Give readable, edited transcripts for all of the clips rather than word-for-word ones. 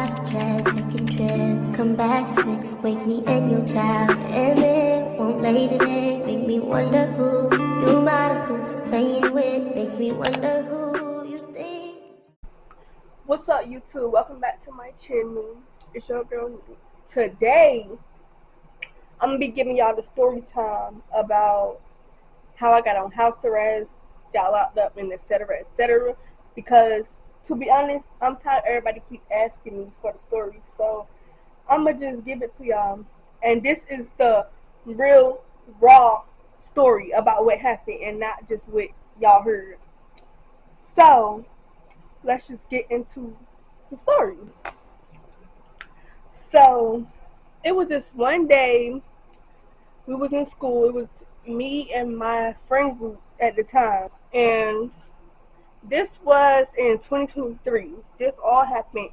private jets, taking trips. Come back at 6, wake me and your child. And then won't lay today, make me wonder who you might have been playing with. Makes me wonder who you think. What's up, YouTube? Welcome back to my channel. It's your girl. Today, I'm gonna be giving y'all the story time about how I got on house arrest, got locked up, and etc. etc. Because to be honest, I'm tired of everybody keep asking me for the story, so I'm gonna just give it to y'all. And this is the real raw story about what happened, and not just what y'all heard. So let's just get into the story. So it was just one day, we was in school. It was me and my friend group at the time, and this was in 2023. This all happened,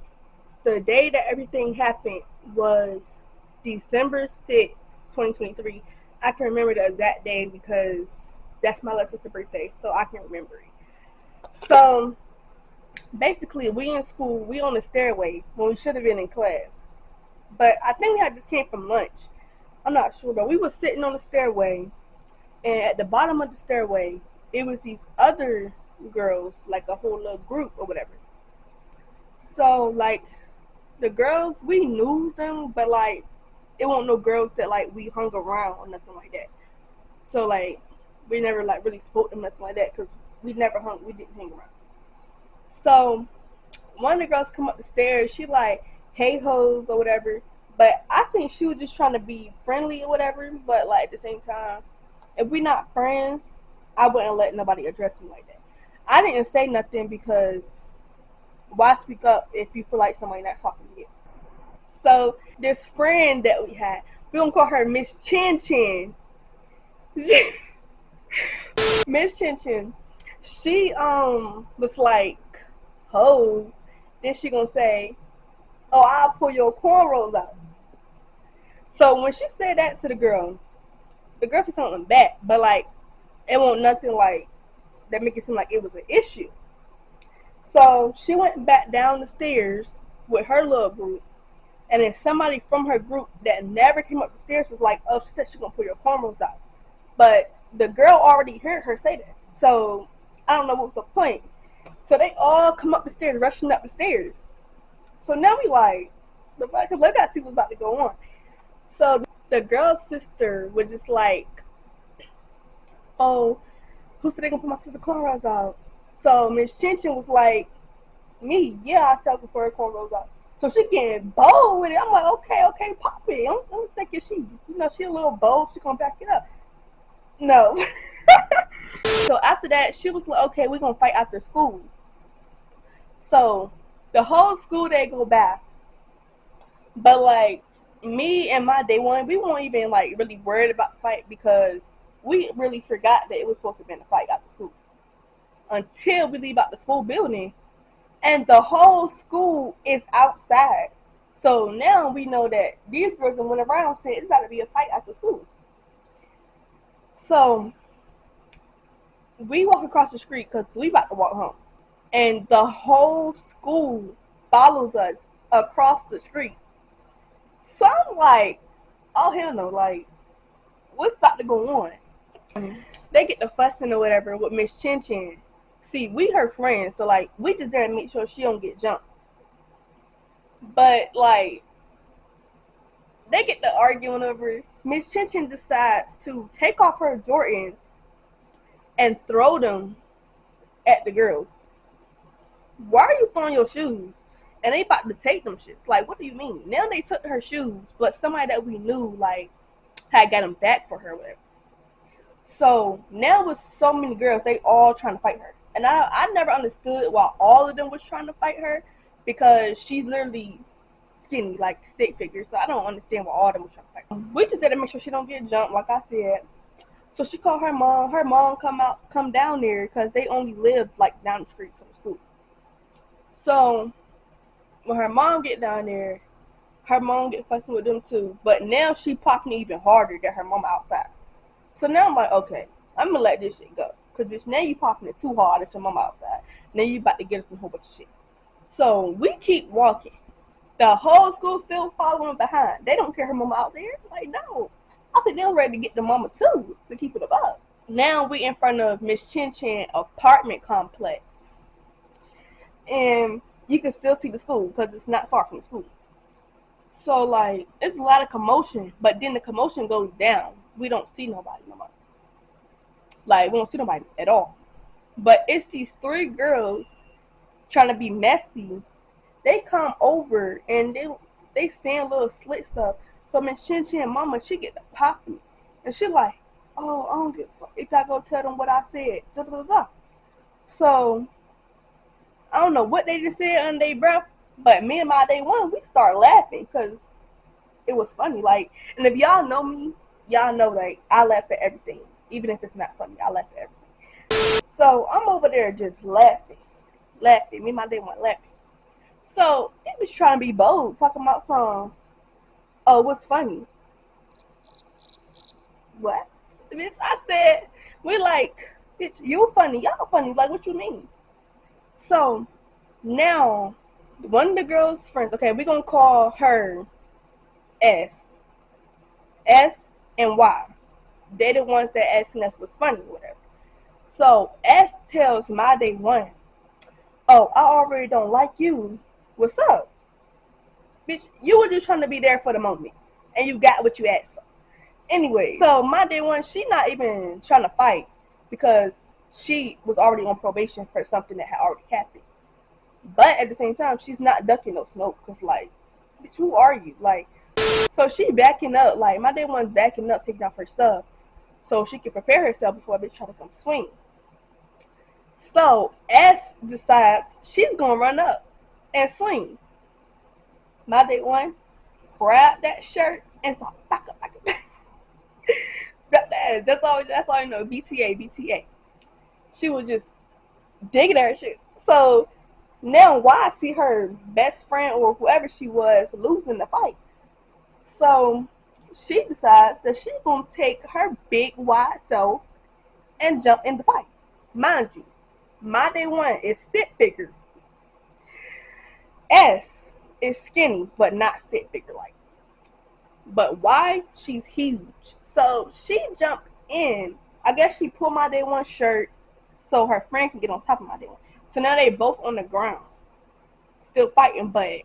the day that everything happened was December 6th, 2023. I can remember the exact day because that's my little sister's birthday, so I can remember it. So basically, we in school, we on the stairway when we should have been in class. But I think we had just came from lunch. I'm not sure, but we was sitting on the stairway, and at the bottom of the stairway, it was these other girls, like a whole little group or whatever. So, like, the girls, we knew them, but, like, it wasn't no girls that, like, we hung around or nothing like that. So, like, we never, like, really spoke to them, nothing like that, because we didn't hang around. So, one of the girls come up the stairs, she like, hey hoes or whatever, but I think she was just trying to be friendly or whatever, but like at the same time, if we not friends, I wouldn't let nobody address me like that. I didn't say nothing because why speak up if you feel like somebody not talking to you? So this friend that we had, we gonna call her Miss Chin Chin. Miss Chin Chin, she was like, hoes. Then she gonna say, oh, I'll pull your cornrows out. So when she said that to the girl said something back, but like it wasn't nothing like that make it seem like it was an issue. So she went back down the stairs with her little group, and then somebody from her group that never came up the stairs was like, oh, she said she's gonna pull your cornrows out. But the girl already heard her say that. So I don't know what was the point. So they all come up the stairs, rushing up the stairs. So now we like, because let's gotta see what's about to go on. So the girl's sister was just like, oh, who said they gonna put my sister cornrows out? So Miss Chin Chin was like, me, yeah, I said for her cornrows out. So she getting bold with it. I'm like, okay, pop it. I'm thinking she a little bold. She gonna back it up. No. So after that, she was like, okay, we're gonna fight after school. So the whole school day go by, but like me and my day one, we weren't even like really worried about the fight because we really forgot that it was supposed to be a fight after school until we leave out the school building, and the whole school is outside. So now we know that these girls that went around saying it's got to be a fight after school. So we walk across the street because we about to walk home. And the whole school follows us across the street. So I'm like, oh hell no, like, what's about to go on? They get the fussing or whatever with Miss Chin Chin. See, we her friends, so like, we just there to make sure she don't get jumped. But like, they get to arguing over. Miss Chin Chin decides to take off her Jordans and throw them at the girls. Why are you throwing your shoes? And they about to take them shits. Like, what do you mean? Now they took her shoes, but somebody that we knew, like, had got them back for her, whatever. So now with so many girls, they all trying to fight her. And I never understood why all of them was trying to fight her, because she's literally skinny, like stick figure. So I don't understand why all of them was trying to fight her. We just had to make sure she don't get jumped, like I said. So she called her mom. Her mom come down there because they only lived like down the street from the school. So when her mom get down there, her mom get fussing with them too. But now she popping even harder than her mom outside. So now I'm like, okay, I'm gonna let this shit go. Cause bitch, now you popping it too hard at your mom outside. Now you about to get us a whole bunch of shit. So we keep walking. The whole school still following behind. They don't care her mama out there. Like, no. I think they're ready to get the mama too, to keep it above. Now we in front of Miss Chin Chin apartment complex. And you can still see the school because it's not far from the school. So, like, it's a lot of commotion. But then the commotion goes down. We don't see nobody no more. Like, we don't see nobody at all. But it's these 3 girls trying to be messy. They come over and they saying little slick stuff. So Miss Chin Chin mama, she get the poppy. And she like, oh, I don't give a fuck if I go tell them what I said. Da, da, da, da. So, I don't know what they just said under their breath. But me and my day one, we start laughing because it was funny. Like, and if y'all know me, y'all know, like, I laugh at everything. Even if it's not funny, I laugh at everything. So, I'm over there just laughing. Me and my day one laughing. So, they was trying to be bold, talking about some, oh, what's funny? What? Bitch, I said, we like, bitch, you funny, y'all funny, like, what you mean? So, now, one of the girls' friends, okay, we're going to call her S. S and Y. They the ones that asking us what's funny or whatever. So, S tells my day one, oh, I already don't like you. What's up? Bitch, you were just trying to be there for the moment. And you got what you asked for. Anyway, so my day one, she not even trying to fight because she was already on probation for something that had already happened. But at the same time, she's not ducking no smoke because, like, bitch, who are you? Like, so she backing up. Like, my day one's backing up, taking off her stuff so she can prepare herself before a bitch try to come swing. So S decides she's going to run up and swing. My day one grabbed that shirt and saw back up. That's all you know. BTA. She was just digging her shit. So now why see her best friend or whoever she was losing the fight? So she decides that she's gonna take her big wide self and jump in the fight. Mind you, my day one is stick figure. S is skinny but not stick figure like. But why? She's huge. So she jumped in. I guess she pulled my day one shirt so her friend can get on top of my day one. So now they both on the ground, still fighting. But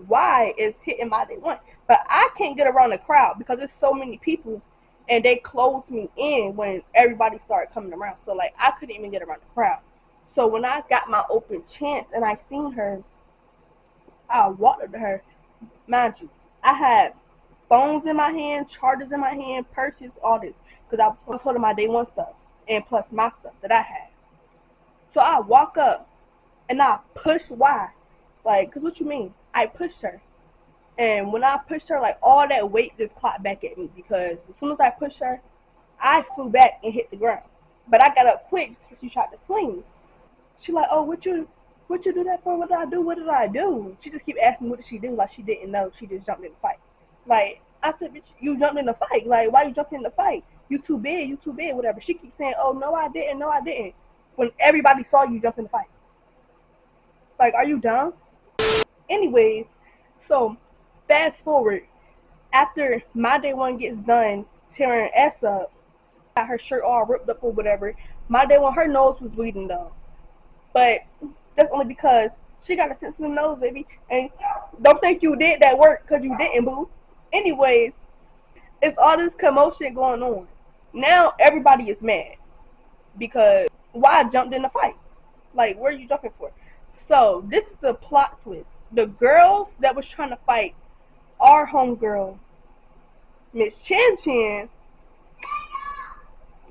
Y is hitting my day one. But I can't get around the crowd because there's so many people, and they closed me in when everybody started coming around. So like I couldn't even get around the crowd. So when I got my open chance and I seen her, I walked up to her. Mind you, I had phones in my hand, chargers in my hand, purses, all this. Because I was holding my day one stuff. And plus my stuff that I had. So I walk up and I push Y. Like, because what you mean? I pushed her. And when I pushed her, like, all that weight just clocked back at me. Because as soon as I pushed her, I flew back and hit the ground. But I got up quick just because she tried to swing. She like, oh, what you do that for? What did I do? She just keep asking me what did she do, like she didn't know. She just jumped in the fight. Like, I said, bitch, you jumped in the fight. Like, why you jumping in the fight? You too big, whatever. She keeps saying, oh, no, I didn't. When everybody saw you jump in the fight. Like, are you dumb? Anyways, so fast forward. After my day one gets done tearing S up, got her shirt all ripped up or whatever, my day one, her nose was bleeding though. But that's only because she got a sensitive nose, baby. And don't think you did that work because you didn't, boo. Anyways, it's all this commotion going on. Now everybody is mad because why jumped in the fight? Like, where are you jumping for? So this is the plot twist. The girls that was trying to fight our homegirl, Miss Chin Chin,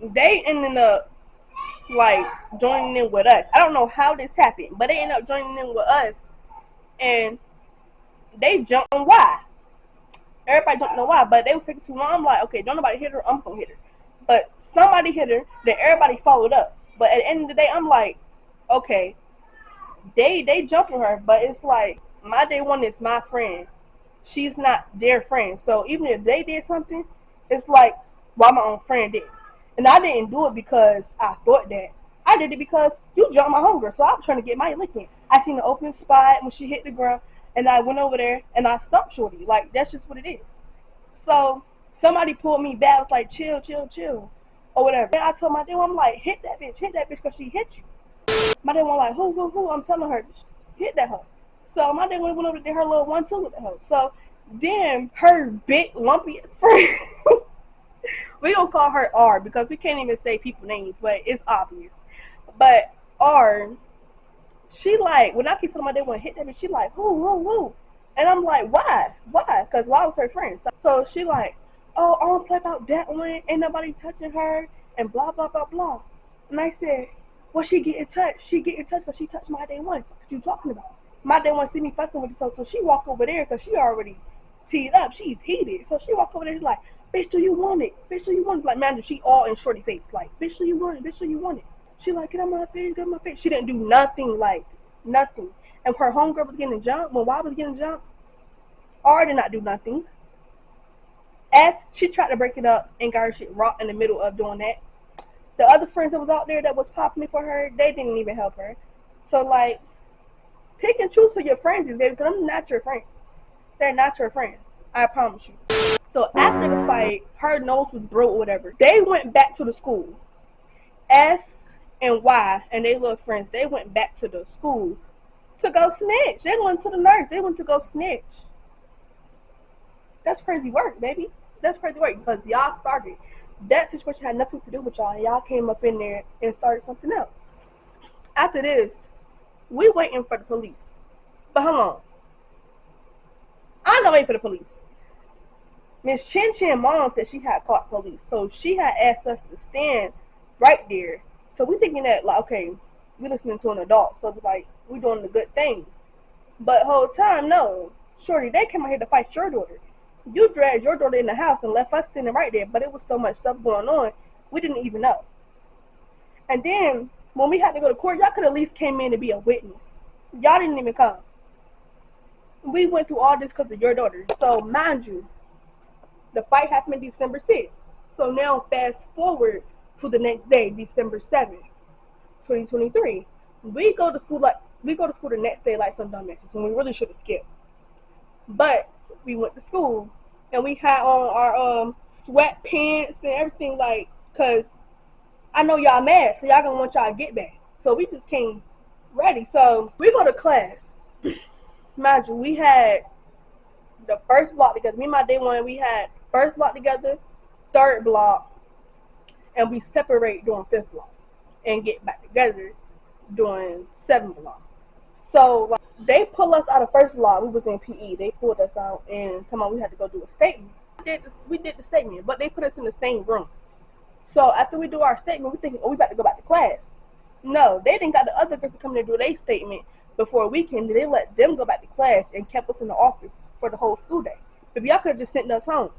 they ended up like joining in with us. I don't know how this happened, but they ended up joining in with us, and they jumped on Y. Everybody jumped on Y, but they was taking too long. I'm like, okay, don't nobody hit her, I'm gonna hit her. But somebody hit her, then everybody followed up. But at the end of the day, I'm like, okay, they jumping her, but it's like my day one is my friend. She's not their friend. So even if they did something, it's like, why my own friend did. And I didn't do it because I thought that. I did it because you jumped my homegirl, so I was trying to get my lick in. I seen the open spot when she hit the ground, And I went over there and I stumped Shorty. Like, that's just what it is. So somebody pulled me back, was like, chill, chill, chill, or whatever. Then I told my dad, I'm like, hit that bitch, because she hit you. My dad was like, who? I'm telling her, hit that hoe. So my dad went over to her little 1-2 with the hoe. So then her big lumpy ass friend, we don't call her R because we can't even say people names, but it's obvious. But R, she like, when I keep telling my dad want to hit that bitch, she like, who? And I'm like, why? Because why was her friend? So she like, oh, I don't play about that one. Ain't nobody touching her and blah, blah, blah, blah. And I said, well, she get in touch. She get in touch because she touched my day one. What you talking about? My day one see me fussing with her, so she walk over there because she already teed up. She's heated. So she walk over there, she's like, bitch, do you want it? Bitch, do you want it? Like, man, she all in Shorty face. Like, bitch, do you want it? Bitch, do you want it? She like, get on my face, get on my face. She didn't do nothing, like, nothing. And her homegirl was getting jumped. When Y was getting jumped, R did not do nothing. S, she tried to break it up and got her shit rocked in the middle of doing that. The other friends that was out there that was popping it for her, they didn't even help her. So, like, pick and choose who your friends is, baby, because I'm not your friends. They're not your friends. I promise you. So, after the fight, her nose was broke or whatever. They went back to the school. S and Y and they little friends, they went back to the school to go snitch. They went to the nurse. They went to go snitch. That's crazy work, baby. That's crazy work because y'all started. That situation had nothing to do with y'all, and y'all came up in there and started something else. After this, we waiting for the police. But hold on. I'm not waiting for the police. Miss Chin Chin mom said she had caught police, so she had asked us to stand right there. So we thinking that, like, okay, we listening to an adult, so like we doing the good thing. But whole time, no. Shorty, they came out here to fight your daughter. You dragged your daughter in the house and left us standing right there, but it was so much stuff going on, we didn't even know. And then, when we had to go to court, y'all could at least came in to be a witness. Y'all didn't even come. We went through all this because of your daughter. So, mind you, the fight happened December 6th. So now, fast forward to the next day, December 7th, 2023. We go to school the next day like some dumb bitches, when we really should have skipped. But we went to school and we had on our sweatpants and everything, like, cause I know y'all mad, so y'all gonna want y'all to get back. So we just came ready. So we go to class. Mind you, we had the first block together. Me and my day one, we had first block together, third block, and we separate during fifth block and get back together during seventh block. So, like, they pull us out of first block. We was in PE. They pulled us out and told us we had to go do a statement. We did the statement, but they put us in the same room. So after we do our statement, we thinking, oh, we about to go back to class. No, they didn't got the other girls to come in and do their statement before we came. They let them go back to class and kept us in the office for the whole school day. But y'all could have just sent us home.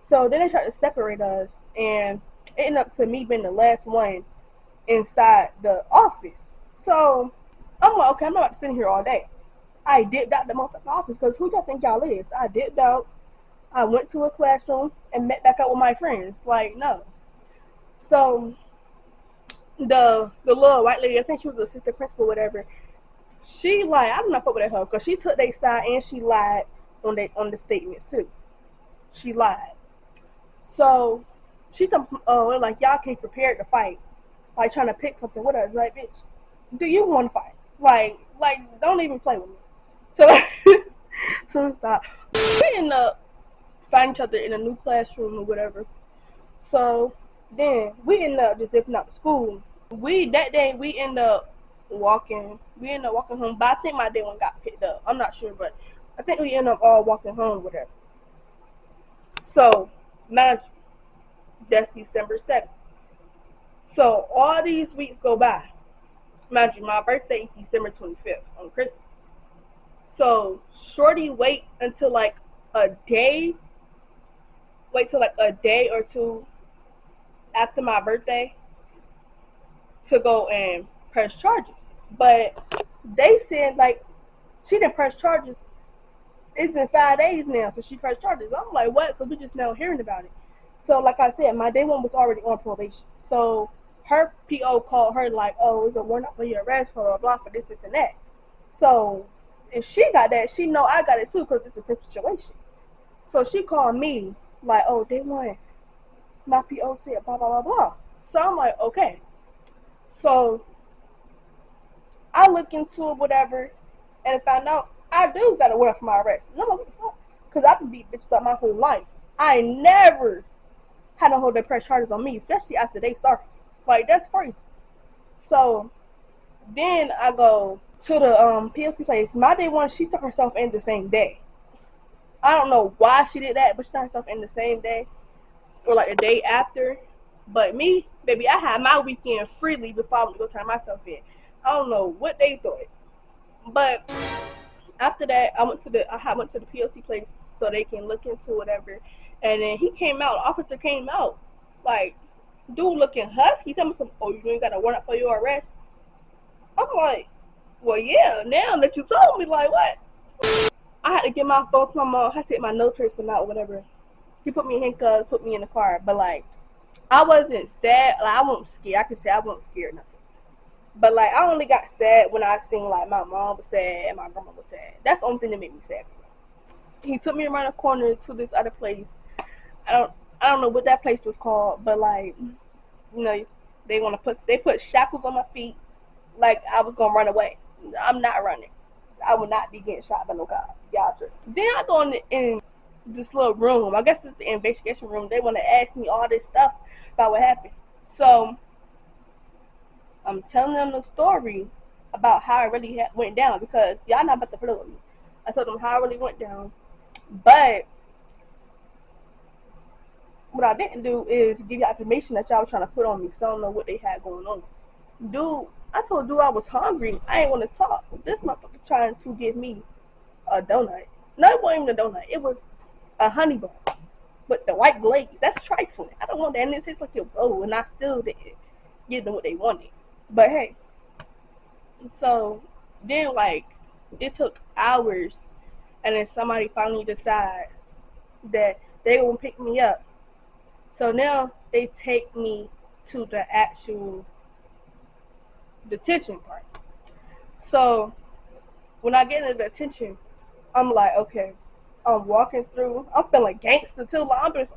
So then they tried to separate us, and it ended up to me being the last one inside the office. So I'm like, okay, I'm not about to sit here all day. I dipped out the motherfucking office because who y'all think y'all is? I dipped out. I went to a classroom and met back up with my friends. Like, no. So the little white lady, I think she was the assistant principal, whatever. She like, I don't know what with her because she took their side and she lied on the statements too. She lied. So she told me, oh, like, y'all came prepared to fight, like trying to pick something with us. Like, bitch, do you want to fight? Like, don't even play with me. So stop. We end up fighting each other in a new classroom or whatever. So then we end up just dipping out of school. That day we end up walking home. But I think my day one got picked up. I'm not sure, but I think we end up all walking home or whatever. So mind you, that's December 7th. So all these weeks go by. Mind you, my birthday is December 25th on Christmas. So Shorty wait till like a day or two after my birthday to go and press charges. But they said, like, she didn't press charges. It's been 5 days now since she pressed charges. I'm like, what? Because we just now hearing about it. So like I said, my day one was already on probation. So her PO called her like, oh, it's a warrant out for your arrest, blah, blah, blah, for this, and that. So if she got that, she know I got it too, because it's the same situation. So she called me like, oh, they want my PO said blah blah blah blah. So I'm like, okay. So I look into it, whatever, and found out I do got a warrant for my arrest. No, what the fuck? Because I've been beat bitches up my whole life. I never had to hold their press charges on me, especially after they started. Like, that's crazy. So then I go to the PLC place. My day one, she took herself in the same day. I don't know why she did that, but she took herself in the same day or like the day after. But me, baby, I had my weekend freely before I went to go turn myself in. I don't know what they thought. But after that, I went to the PLC place so they can look into whatever. And then he came out, the officer came out, like, dude looking husky, tell me some, oh, you ain't got a warrant for your arrest? I'm like, well, yeah, now that you told me, like, what? I had to get my phone to my mom, I had to take my nose piercing out, whatever. He put me in handcuffs, put me in the car, but, like, I wasn't sad, like, I wasn't scared. I could say I wasn't scared, nothing. But, like, I only got sad when I seen, like, my mom was sad and my grandma was sad. That's the only thing that made me sad. He took me around the corner to this other place. I don't know what that place was called, but, like, you know, they put shackles on my feet like I was gonna run away. I'm not running. I will not be getting shot by no cop. Y'all tripping. Then I go in this little room. I guess it's the investigation room. They want to ask me all this stuff about what happened. So I'm telling them the story about how it really went down, because y'all not about to blow me. I told them how it really went down. But what I didn't do is give y'all information that y'all was trying to put on me, because I don't know what they had going on. Dude, I told dude I was hungry. I ain't want to talk. This motherfucker trying to give me a donut. No, it wasn't even a donut. It was a honey bun with the white glaze. That's trifling. I don't want that. And it tastes like it was old, and I still didn't give them what they wanted. But hey, so then, like, it took hours, and then somebody finally decides that they gonna pick me up. So now they take me to the actual detention part. So when I get into the detention, I'm like, okay, I'm walking through. I'm feeling gangster too. Like,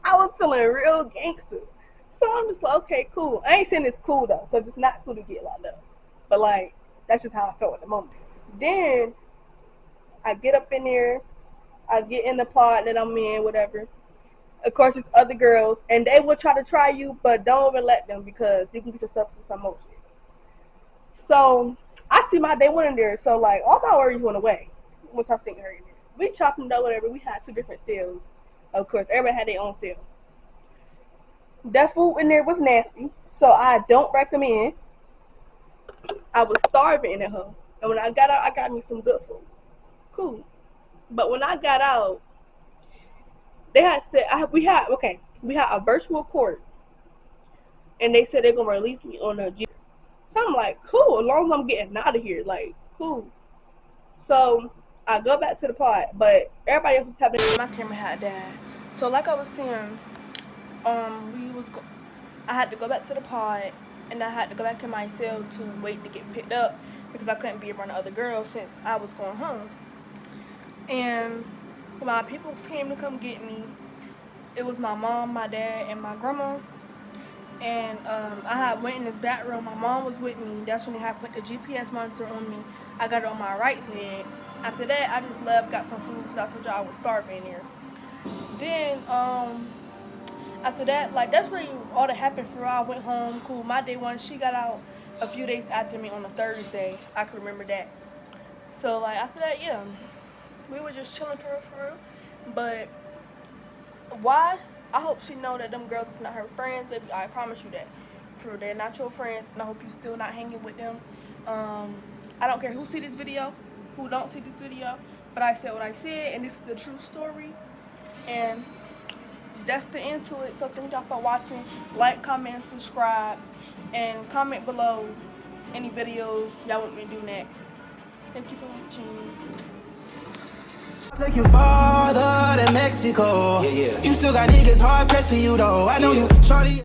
I was feeling real gangster. So I'm just like, okay, cool. I ain't saying it's cool though, because it's not cool to get locked up. But, like, that's just how I felt at the moment. Then I get up in there. I get in the pod that I'm in, whatever. Of course, it's other girls, and they will try to try you, but don't even let them, because you can get yourself into some motion. So I see my day one in there, so, like, all my worries went away once I seen her in there. We chopped them up, whatever. We had 2 different cells. Of course, everybody had their own cell. That food in there was nasty, so I don't recommend. I was starving in that hole, and when I got out, I got me some good food. Cool. But when I got out, they had said we had a virtual court, and they said they're gonna release me on a G. So I'm like, cool, as long as I'm getting out of here, like, cool. So I go back to the pod, but everybody else was having. My camera had died, so like I was saying, I had to go back to the pod, and I had to go back to my cell to wait to get picked up, because I couldn't be around the other girls since I was going home. And my people came to come get me. It was my mom, my dad, and my grandma. And I had went in this back room. My mom was with me. That's when they had put the GPS monitor on me. I got it on my right leg. After that, I just left, got some food, because I told y'all I was starving in here. Then after that, like, that's really all that happened for her. I went home, cool. My day one, she got out a few days after me on a Thursday. I can remember that. So, like, after that, yeah, we were just chilling for real. But why? I hope she know that them girls is not her friends, baby. I promise you that. For they're not your friends, and I hope you still not hanging with them. I don't care who see this video, who don't see this video, but I said what I said, and this is the true story. And that's the end to it. So thank y'all for watching. Like, comment, subscribe, and comment below any videos y'all want me to do next. Thank you for watching. Take you farther than Mexico. Yeah. You still got niggas hard pressed to you though. I know you, shorty.